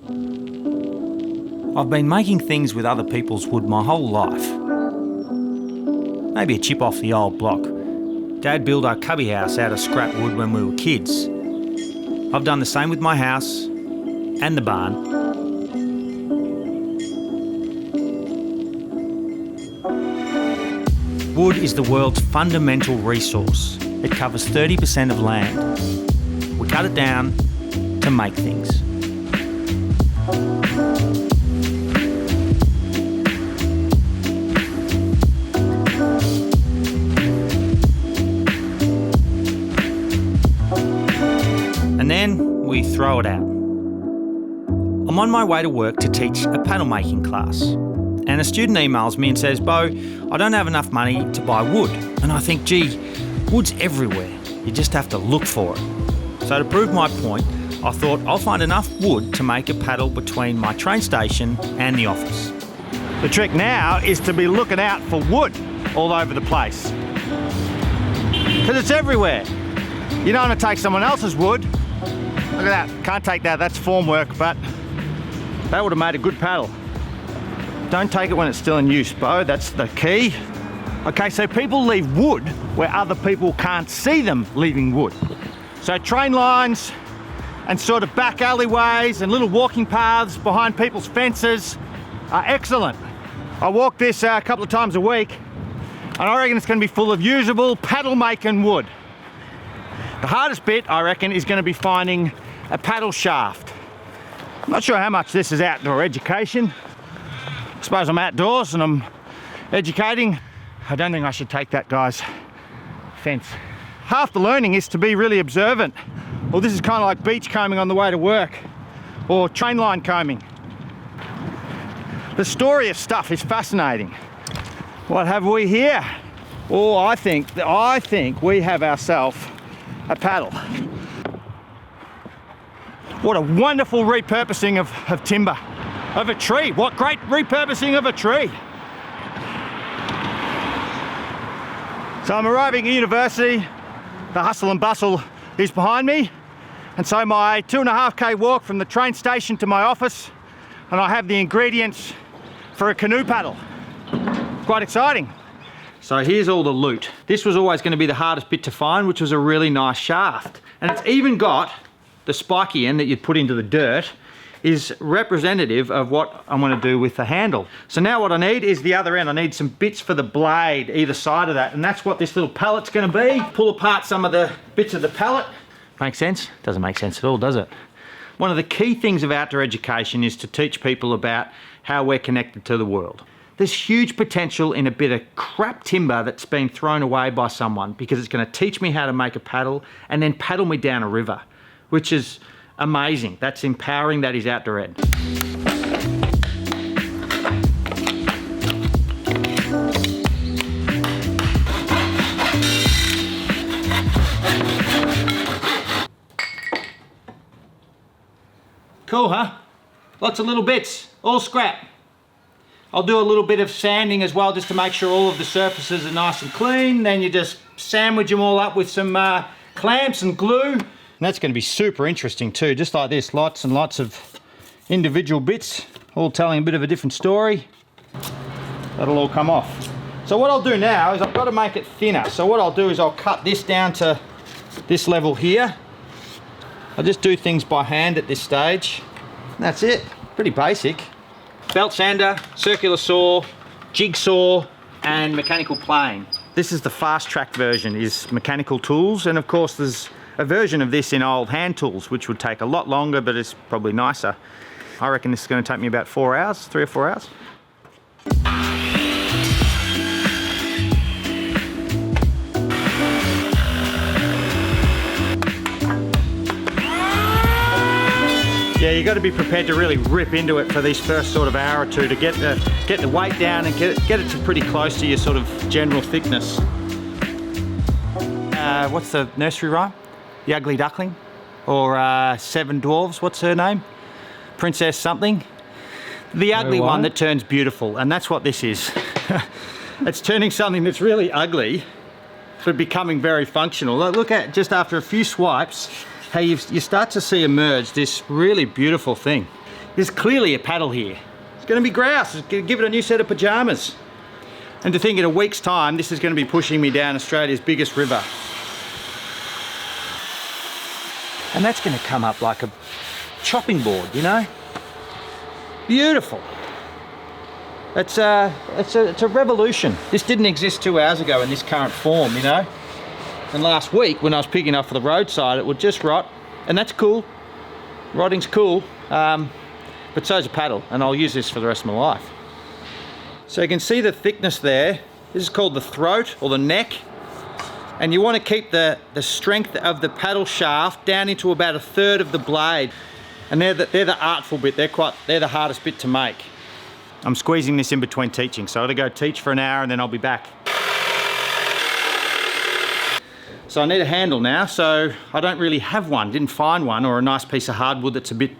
I've been making things with other people's wood my whole life. Maybe a chip off the old block. Dad built our cubby house out of scrap wood when we were kids. I've done the same with my house and the barn. Wood is the world's fundamental resource. It covers 30% of land. We cut it down to make things. And then we throw it out. I'm on my way to work to teach a paddle making class. And a student emails me and says, Beau, I don't have enough money to buy wood. And I think, gee, wood's everywhere. You just have to look for it. So to prove my point, I thought I'll find enough wood to make a paddle between my train station and the office. The trick now is to be looking out for wood all over the place. Because it's everywhere. You don't want to take someone else's wood. Look at that, can't take that, that's formwork, but that would have made a good paddle. Don't take it when it's still in use, Beau, that's the key. Okay, so people leave wood where other people can't see them leaving wood. So train lines and sort of back alleyways and little walking paths behind people's fences are excellent. I walk this a couple of times a week and I reckon it's going to be full of usable paddle making wood. The hardest bit, I reckon, is going to be finding a paddle shaft. I'm not sure how much this is outdoor education. I suppose I'm outdoors and I'm educating. I don't think I should take that guy's fence. Half the learning is to be really observant. Well, this is kind of like beach combing on the way to work or train line combing. The story of stuff is fascinating. What have we here? Oh, I think we have ourselves a paddle. What a wonderful repurposing of timber, of a tree. What great repurposing of a tree. So I'm arriving at university, the hustle and bustle is behind me, and so my 2.5K walk from the train station to my office, and I have the ingredients for a canoe paddle. Quite exciting. So here's all the loot. This was always going to be the hardest bit to find, which was a really nice shaft. And it's even got the spiky end that you'd put into the dirt is representative of what I'm going to do with the handle. So now what I need is the other end. I need some bits for the blade either side of that, and that's what this little pallet's going to be. Pull apart some of the bits of the pallet. Make sense? Doesn't make sense at all, does it? One of the key things of outdoor education is to teach people about how we're connected to the world. There's huge potential in a bit of crap timber that's been thrown away by someone because it's going to teach me how to make a paddle and then paddle me down a river, which is amazing. That's empowering, that is outdoor ed. Cool, huh? Lots of little bits, all scrap. I'll do a little bit of sanding as well just to make sure all of the surfaces are nice and clean. Then you just sandwich them all up with some clamps and glue. And that's going to be super interesting too, just like this, lots and lots of individual bits, all telling a bit of a different story. That'll all come off. So what I'll do now is I've got to make it thinner. So what I'll do is I'll cut this down to this level here. I'll just do things by hand at this stage. And that's it, pretty basic. Belt sander, circular saw, jigsaw, and mechanical plane. This is the fast track version, is mechanical tools, and of course there's a version of this in old hand tools, which would take a lot longer, but it's probably nicer. I reckon this is going to take me about 4 hours, 3 or 4 hours. Yeah, you got to be prepared to really rip into it for these first sort of hour or two to get the weight down and get it to pretty close to your sort of general thickness. What's the nursery rhyme? The Ugly Duckling? Or Seven Dwarves, what's her name? Princess something? The ugly one that turns beautiful, and that's what this is. It's turning something that's really ugly but becoming very functional. Look at, just after a few swipes, how you start to see emerge this really beautiful thing. There's clearly a paddle here. It's going to be grouse. It's going to give it a new set of pajamas. And to think in a week's time, this is going to be pushing me down Australia's biggest river. And that's going to come up like a chopping board, you know? Beautiful. It's a revolution. This didn't exist 2 hours ago in this current form, you know? And last week, when I was picking up for the roadside, it would just rot. And that's cool. Rotting's cool. But so's a paddle, and I'll use this for the rest of my life. So you can see the thickness there. This is called the throat or the neck. And you want to keep the strength of the paddle shaft down into about 1/3 of the blade. And they're the artful bit. They're the hardest bit to make. I'm squeezing this in between teaching, so I'll go teach for an hour and then I'll be back. So I need a handle now, so I don't really have one. Didn't find one, or a nice piece of hardwood that's a bit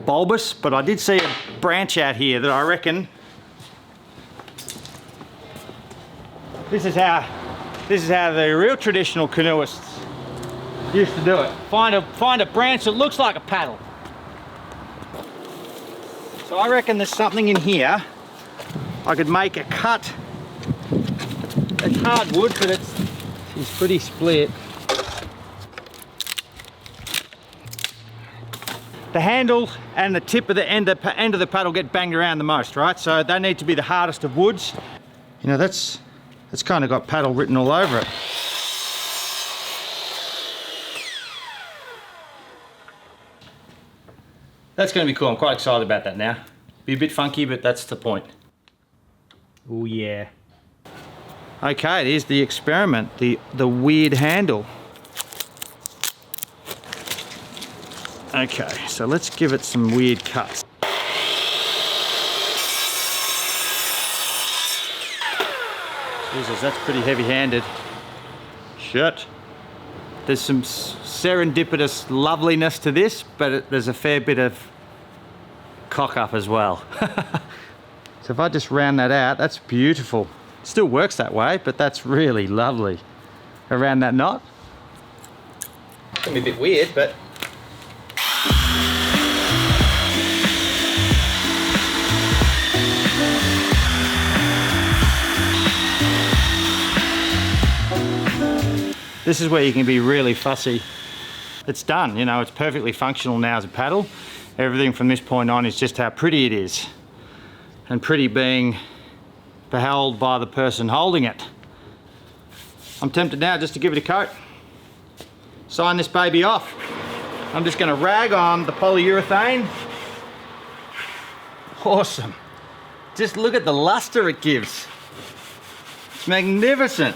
bulbous, but I did see a branch out here that I reckon this is how the real traditional canoeists used to do it. Find a branch that looks like a paddle. So I reckon there's something in here. I could make a cut. It's hardwood, but it's pretty split. The handle and the tip of the end of the paddle get banged around the most, right? So they need to be the hardest of woods. You know, it's kind of got paddle written all over it. That's going to be cool. I'm quite excited about that now. Be a bit funky, but that's the point. Oh yeah. Okay, it is the experiment, the weird handle. Okay, so let's give it some weird cuts. Jesus, that's pretty heavy-handed. Shit. There's some serendipitous loveliness to this, but there's a fair bit of cock up as well. So if I just round that out, that's beautiful. Still works that way, but that's really lovely. Around that knot. It's gonna be a bit weird, but this is where you can be really fussy. It's done, you know, it's perfectly functional now as a paddle. Everything from this point on is just how pretty it is. And pretty being beheld by the person holding it. I'm tempted now just to give it a coat. Sign this baby off. I'm just going to rag on the polyurethane. Awesome. Just look at the luster it gives. It's magnificent.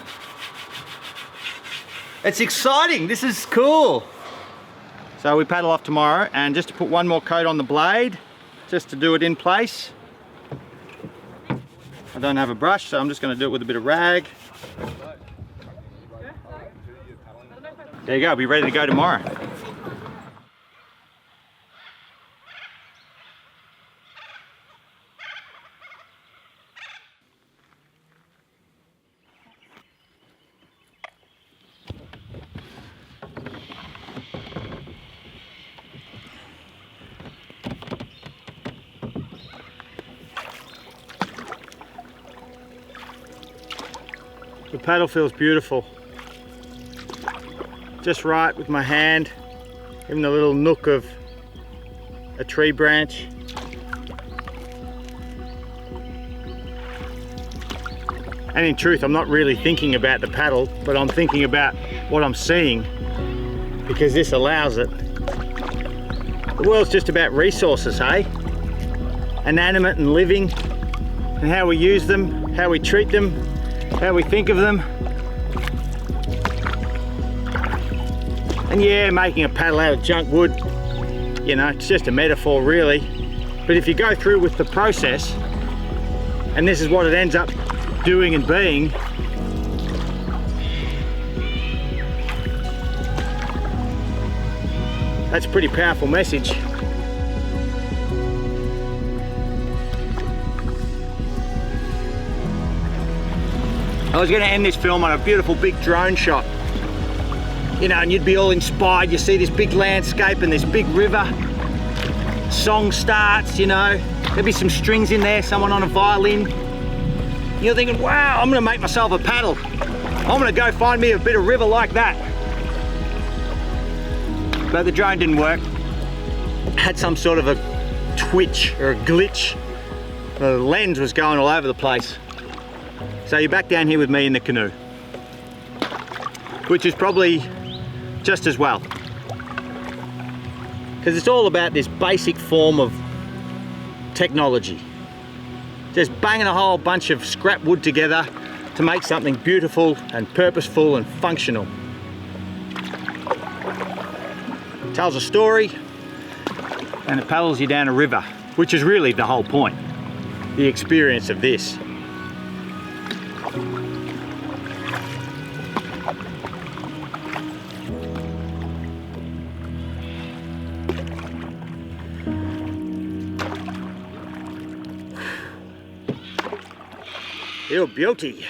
It's exciting. This is cool. So we paddle off tomorrow, and just to put one more coat on the blade, just to do it in place. I don't have a brush, so I'm just going to do it with a bit of rag. There you go, I'll be ready to go tomorrow. The paddle feels beautiful. Just right with my hand, even a little nook of a tree branch. And in truth, I'm not really thinking about the paddle, but I'm thinking about what I'm seeing, because this allows it. The world's just about resources, hey? Inanimate and living, and how we use them, how we treat them, how we think of them. And yeah, making a paddle out of junk wood, you know, it's just a metaphor really. But if you go through with the process, and this is what it ends up doing and being, that's a pretty powerful message. I was going to end this film on a beautiful big drone shot, you know, and you'd be all inspired. You see this big landscape and this big river, song starts, you know, there'll be some strings in there, someone on a violin. You're thinking, wow, I'm gonna make myself a paddle. I'm gonna go find me a bit of river like that. But the drone didn't work. Had some sort of a twitch or a glitch. The lens was going all over the place. So you're back down here with me in the canoe, which is probably just as well. Because it's all about this basic form of technology. Just banging a whole bunch of scrap wood together to make something beautiful and purposeful and functional. Tells a story and it paddles you down a river, which is really the whole point, the experience of this. You're beauty.